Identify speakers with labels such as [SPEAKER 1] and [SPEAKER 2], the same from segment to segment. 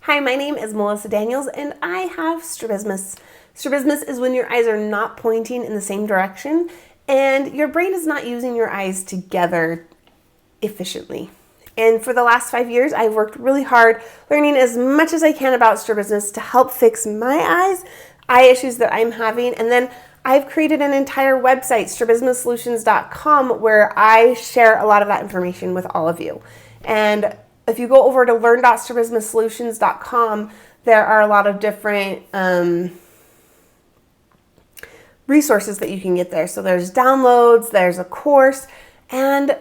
[SPEAKER 1] Hi, my name is Melissa Daniels and I have strabismus. Strabismus is when your eyes are not pointing in the same direction and your brain is not using your eyes together efficiently. And for the last 5 years, I've worked really hard learning as much as I can about strabismus to help fix my eye issues that I'm having. And then I've created an entire website, strabismussolutions.com, where I share a lot of that information with all of you. And if you go over to learn.strabismussolutions.com, there are a lot of different resources that you can get there. So there's downloads, there's a course, and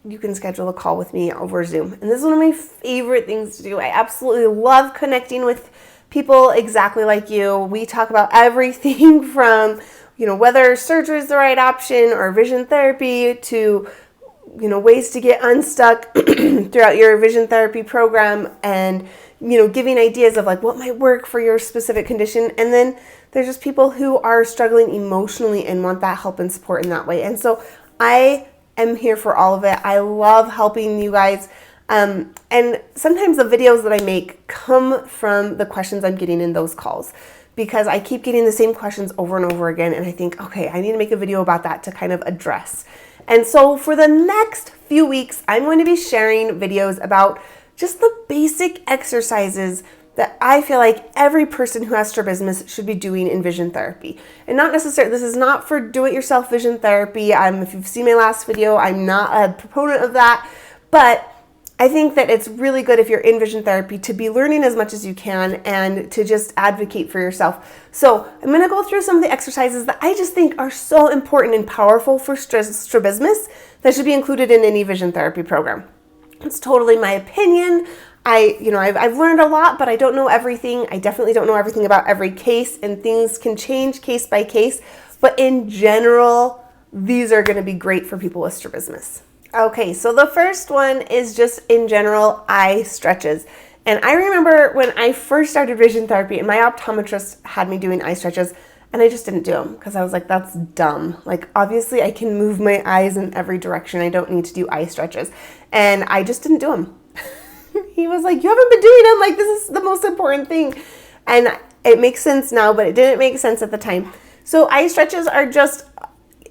[SPEAKER 1] you can schedule a call with me over Zoom. And this is one of my favorite things to do. I absolutely love connecting with people exactly like you. We talk about everything from, whether surgery is the right option or vision therapy to, ways to get unstuck throughout your vision therapy program and, giving ideas of like what might work for your specific condition. And then there's just people who are struggling emotionally and want that help and support in that way. And so I am here for all of it. I love helping you guys. And sometimes the videos that I make come from the questions I'm getting in those calls because I keep getting the same questions over and over again. And I think, okay, I need to make a video about that to kind of address. And so for the next few weeks, I'm going to be sharing videos about just the basic exercises that I feel like every person who has strabismus should be doing in vision therapy. And not necessarily, this is not for do-it-yourself vision therapy. If you've seen my last video, I'm not a proponent of that, but I think that it's really good if you're in vision therapy to be learning as much as you can and to just advocate for yourself. So I'm going to go through some of the exercises that I just think are so important and powerful for strabismus that should be included in any vision therapy program. It's totally my opinion. I've learned a lot, but I don't know everything. I definitely don't know everything about every case, and things can change case by case. But in general, these are going to be great for people with strabismus. Okay, so the first one is just in general eye stretches. And I remember when I first started vision therapy and my optometrist had me doing eye stretches, and I just didn't do them because I was like, that's dumb. Like, obviously I can move my eyes in every direction. I don't need to do eye stretches. And I just didn't do them. He was like, you haven't been doing them. Like, this is the most important thing. And it makes sense now, but it didn't make sense at the time. So eye stretches are just,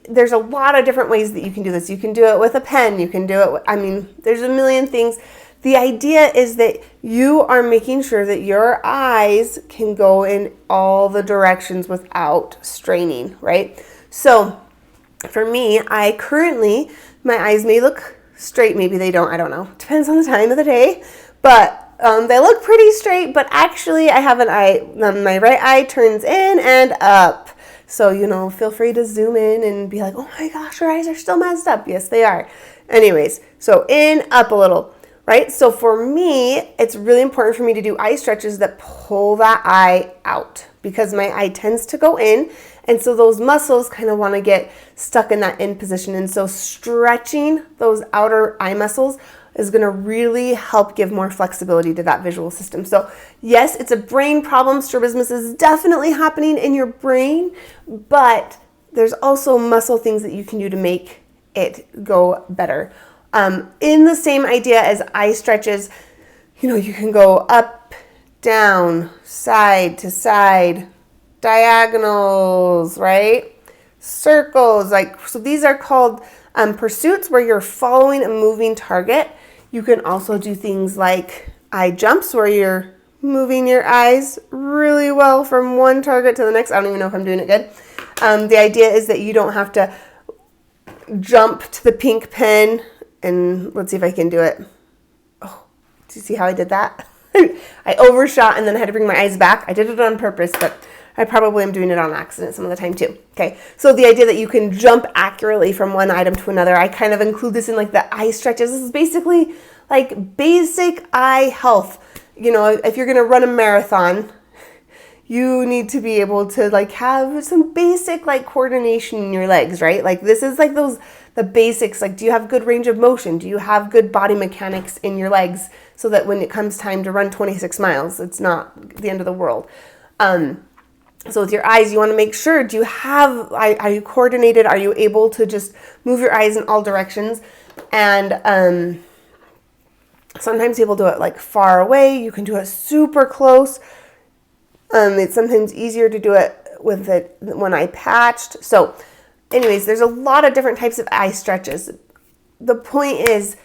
[SPEAKER 1] there's a lot of different ways that you can do this. You can do it with a pen. You can do it, there's a million things. The idea is that you are making sure that your eyes can go in all the directions without straining, right? So for me, my eyes may look straight, maybe they don't, I don't know. Depends on the time of the day, but they look pretty straight, but actually I have my right eye turns in and up. So, feel free to zoom in and be like, oh my gosh, your eyes are still messed up. Yes, they are. Anyways, so in, up a little, right? So for me, it's really important for me to do eye stretches that pull that eye out because my eye tends to go in. And so those muscles kind of want to get stuck in that in position. And so stretching those outer eye muscles is going to really help give more flexibility to that visual system. So yes, it's a brain problem. Strabismus is definitely happening in your brain, but there's also muscle things that you can do to make it go better. In the same idea as eye stretches, you can go up, down, side to side, diagonals, right? Circles, so these are called pursuits where you're following a moving target. You can also do things like eye jumps where you're moving your eyes really well from one target to the next. I don't even know if I'm doing it good. The idea is that you don't have to jump to the pink pen, and let's see if I can do it. Oh, do you see how I did that? I overshot and then I had to bring my eyes back. I did it on purpose, but I probably am doing it on accident some of the time too. Okay, so the idea that you can jump accurately from one item to another, I kind of include this in like the eye stretches. This is basically like basic eye health. If you're going to run a marathon, you need to be able to have some basic coordination in your legs, right? This is the basics. Do you have good range of motion? Do you have good body mechanics in your legs so that when it comes time to run 26 miles, it's not the end of the world? So with your eyes, you want to make sure, are you coordinated? Are you able to just move your eyes in all directions? And Sometimes people do it like far away. You can do it super close. It's sometimes easier to do it with it when I patched. So anyways, there's a lot of different types of eye stretches. The point is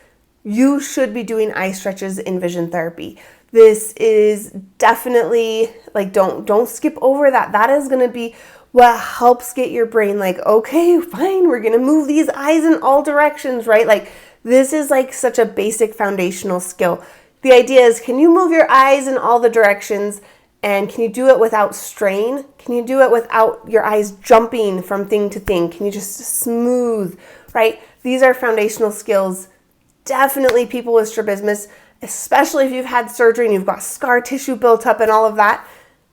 [SPEAKER 1] you should be doing eye stretches in vision therapy. This is definitely like, don't skip over that. That is going to be what helps get your brain like, okay, fine, we're going to move these eyes in all directions, right? Like this is like such a basic foundational skill. The idea is, can you move your eyes in all the directions, and can you do it without strain? Can you do it without your eyes jumping from thing to thing? Can you just smooth, right? These are foundational skills. Definitely people with strabismus, especially if you've had surgery and you've got scar tissue built up and all of that,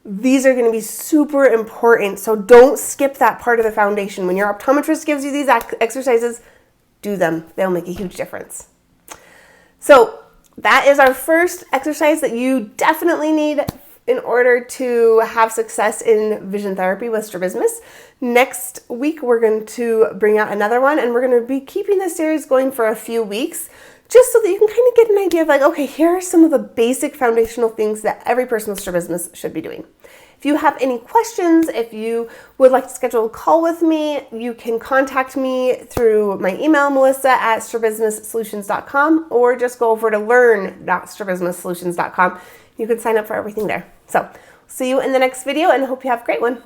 [SPEAKER 1] these are going to be super important. So don't skip that part of the foundation. When your optometrist gives you these exercises, do them. They'll make a huge difference. So that is our first exercise that you definitely need in order to have success in vision therapy with strabismus. Next week, we're going to bring out another one, and we're going to be keeping this series going for a few weeks, just so that you can kind of get an idea of like, okay, here are some of the basic foundational things that every person with strabismus should be doing. If you have any questions, if you would like to schedule a call with me, you can contact me through my email, melissa@strabismussolutions.com, or just go over to learn.strabismussolutions.com. You can sign up for everything there. So see you in the next video, and I hope you have a great one.